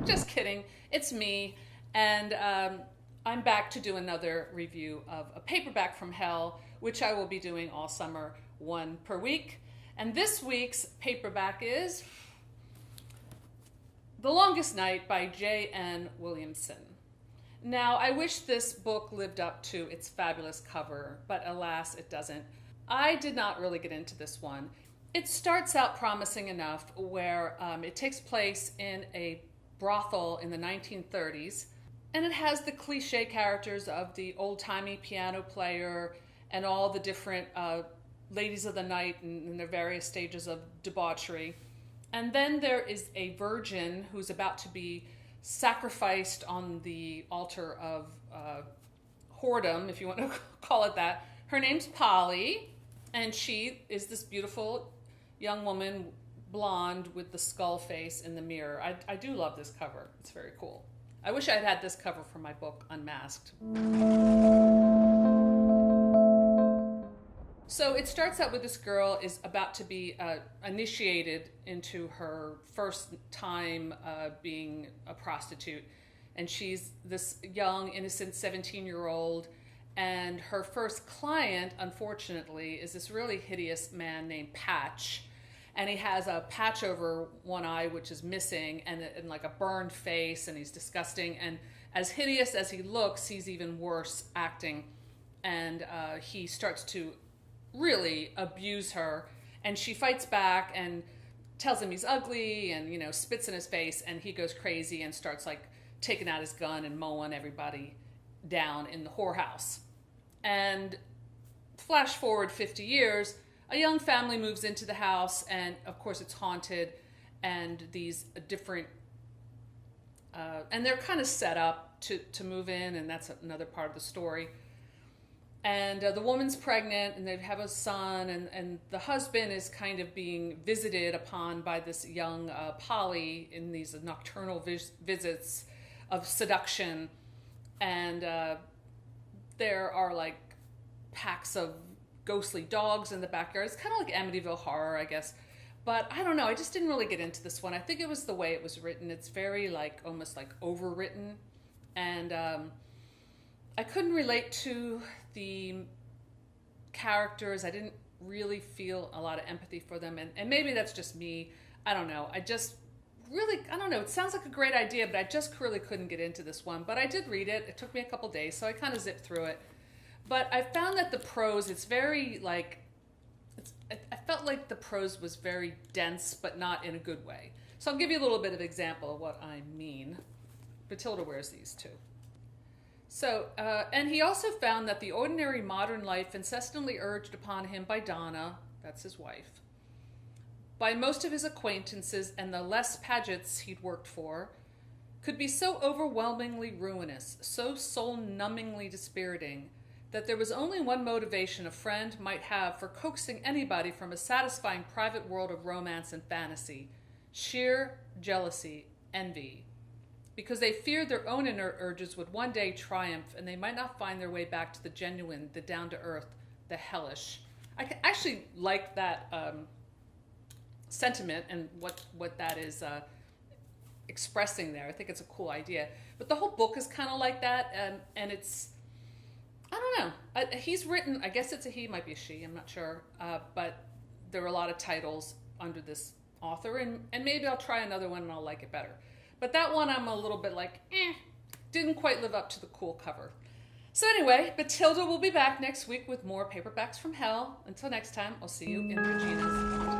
Just kidding. It's me, and I'm back to do another review of A Paperback from Hell, which I will be doing all summer, one per week. And this week's paperback is The Longest Night by J.N. Williamson. Now, I wish this book lived up to its fabulous cover, but alas, it doesn't. I did not really get into this one. It starts out promising enough where it takes place in a brothel in the 1930s, and it has the cliche characters of the old-timey piano player and all the different ladies of the night in their various stages of debauchery. And then there is a virgin who's about to be sacrificed on the altar of whoredom, if you want to call it that. Her name's Polly, and she is this beautiful young woman, blonde with the skull face in the mirror. I do love this cover. It's very cool. I wish I had had this cover for my book, Unmasked. So it starts out with this girl is about to be initiated into her first time being a prostitute. And she's this young, innocent 17-year-old. And her first client, unfortunately, is this really hideous man named Patch. And he has a patch over one eye, which is missing, and like a burned face, and he's disgusting. And as hideous as he looks, he's even worse acting. And he starts to really abuse her, and she fights back and tells him he's ugly and, you know, spits in his face, and he goes crazy and starts like taking out his gun and mowing everybody down in the whorehouse. And flash forward 50 years, a young family moves into the house, and of course it's haunted, and these different and they're kind of set up to move in, and that's another part of the story. And the woman's pregnant, and they have a son, and the husband is kind of being visited upon by this young Polly in these nocturnal visits of seduction. And there are like packs of ghostly dogs in the backyard. It's kind of like Amityville Horror, I guess. But I don't know, I just didn't really get into this one. I think it was the way it was written. It's very like almost like overwritten. And I couldn't relate to the characters. I didn't really feel a lot of empathy for them. And maybe that's just me. I don't know. I don't know. It sounds like a great idea, but I just really couldn't get into this one. But I did read it. It took me a couple days, so I kind of zipped through it. But I found that the prose, it's very like, I felt like the prose was very dense, but not in a good way. So I'll give you a little bit of example of what I mean. Batilda wears these too. So, and he also found that the ordinary modern life incessantly urged upon him by Donna, that's his wife, by most of his acquaintances and the Les Pagets he'd worked for, could be so overwhelmingly ruinous, so soul-numbingly dispiriting, that there was only one motivation a friend might have for coaxing anybody from a satisfying private world of romance and fantasy: sheer jealousy, envy. Because they feared their own inner urges would one day triumph, and they might not find their way back to the genuine, the down-to-earth, the hellish. I actually like that sentiment and what that is expressing there. I think it's a cool idea. But the whole book is kind of like that, and it's, I don't know. He's written, I guess it's a he, might be a she, I'm not sure. But there are a lot of titles under this author, and maybe I'll try another one and I'll like it better. But that one I'm a little bit like, didn't quite live up to the cool cover. So anyway, Batilda will be back next week with more Paperbacks from Hell. Until next time, I'll see you in Regina's.